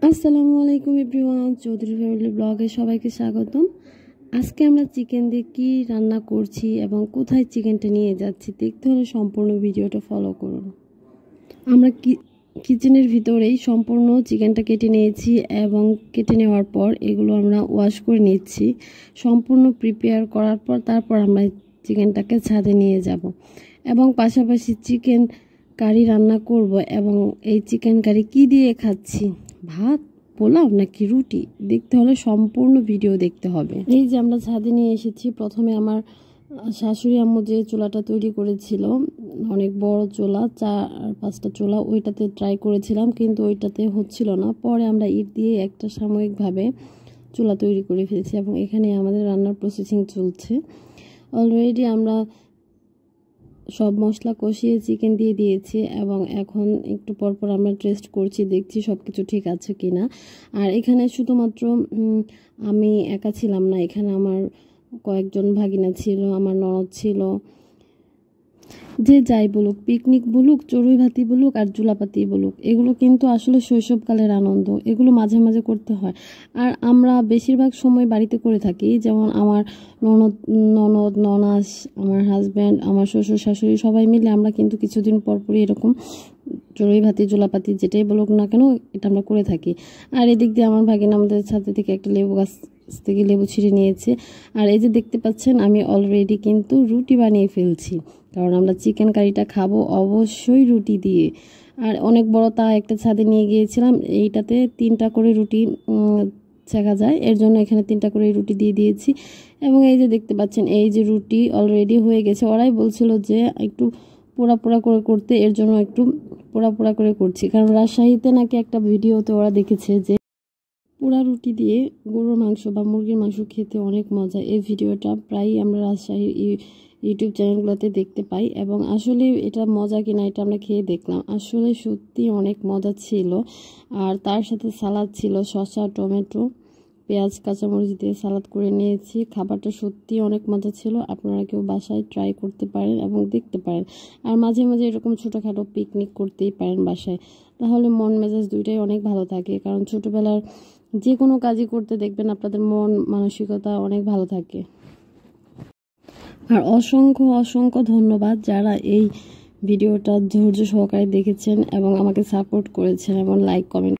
আসসালামু আলাইকুম everyone, Chowdhury family ব্লগে সবাইকে স্বাগতম। আজকে আমরা চিকেন দিয়ে কী রান্না করছি এবং কোথায় চিকেনটা নিয়ে যাচ্ছি দেখতে হলে সম্পূর্ণ ভিডিওটা ফলো করুন। আমরা কিচেনের ভিতরেই সম্পূর্ণ চিকেনটা কেটে নিয়েছি এবং কেটে নেওয়ার পর এগুলো আমরা ওয়াশ করে নিচ্ছি। সম্পূর্ণ প্রিপেয়ার করার পর তারপর আমরা চিকেনটাকে ছাদে নিয়ে যাব এবং পাশাপাশি চিকেন কারি রান্না করব। এবং এই চিকেন কারি কি দিয়ে খাচ্ছি, ভাত, পোলাও নাকি রুটি, দেখতে হলে সম্পূর্ণ ভিডিও দেখতে হবে। এই যে আমরা ছাদে নিয়ে এসেছি। প্রথমে আমার শাশুড়ি আম্মু যে চুলাটা তৈরি করেছিল, অনেক বড় চুলা, 4-5টা চুলা, ওইটাতে ট্রাই করেছিলাম কিন্তু ওইটাতে হচ্ছিল না। পরে আমরা ইট দিয়ে একটা সাময়িকভাবে চুলা তৈরি করে ফেলেছি এবং এখানে আমাদের রান্নার প্রসেসিং চলছে। অলরেডি আমরা সব মশলা কষিয়ে চিকেন দিয়ে দিয়েছি এবং এখন একটু পরপর আমরা টেস্ট করছি, দেখছি সব কিছু ঠিক আছে কিনা। আর এখানে শুধুমাত্র আমি একা ছিলাম না, এখানে আমার কয়েকজন ভাগিনা ছিল, আমার ননদ ছিল। যে যাই বলুক, পিকনিক বলুক, চড়ুই ভাতি বলুক আর জুলাপাতি বলুক, এগুলো কিন্তু আসলে শৈশবকালের আনন্দ, এগুলো মাঝে মাঝে করতে হয়। আর আমরা বেশিরভাগ সময় বাড়িতে করে থাকি, যেমন আমার ননাস, আমার হাজব্যান্ড, আমার শ্বশুর শাশুড়ি সবাই মিলে আমরা কিন্তু কিছুদিন পরপরই এরকম চড়ুই ভাতি জুলাপাতি যেটাই বলুক না কেন এটা আমরা করে থাকি। আর এদিক দিয়ে আমার ভাগিনা আমাদের ছাদে থেকে একটা লেবু গাছ থেকে লেবু ছিঁড়ে নিয়েছে। আর এই যে দেখতে পাচ্ছেন আমি অলরেডি কিন্তু রুটি বানিয়ে ফেলছি, কারণ আমরা চিকেন কারিটা খাবো অবশ্যই রুটি দিয়ে। আর অনেক বড় তা একটা ছাদে নিয়ে গিয়েছিলাম, এইটাতে 3টা করে রুটি ছেঁকা যায়, এর জন্য এখানে 3টা করে রুটি দিয়ে দিয়েছি। এবং এই যে দেখতে পাচ্ছেন এই যে রুটি অলরেডি হয়ে গেছে। ওরাই বলছিল যে একটু পোড়া পোড়া করে করতে, এর জন্য একটু পোড়া পোড়া করে করছি, কারণ রাজশাহীতে নাকি একটা ভিডিওতে ওরা দেখেছে যে পোড়া রুটি দিয়ে গরুর মাংস বা মুরগির মাংস খেতে অনেক মজা। এই ভিডিওটা প্রায়ই আমরা রাজশাহীর ইউটিউব চ্যানেলগুলোতে দেখতে পাই এবং আসলে এটা মজা কিনা এটা আমরা খেয়ে দেখলাম, আসলে সত্যি অনেক মজা ছিল। আর তার সাথে সালাদ ছিল, শসা, টমেটো, পেঁয়াজ, কাঁচামরিচ দিয়ে সালাদ করে নিয়েছি। খাবারটা সত্যি অনেক মজা ছিল, আপনারা কেউ বাসায় ট্রাই করতে পারেন এবং দেখতে পারেন। আর মাঝে মাঝে এরকম ছোটোখাটো পিকনিক করতেই পারেন বাসায়, তাহলে মন মেজাজ দুইটাই অনেক ভালো থাকে। কারণ ছোটোবেলার যে কোনো কাজই করতে দেখবেন আপনাদের মন মানসিকতা অনেক ভালো থাকে। আর অসংখ্য অসংখ্য ধন্যবাদ যারা এই ভিডিওটা ধৈর্য সহকারে দেখেছেন এবং আমাকে সাপোর্ট করেছেন এবং লাইক কমেন্ট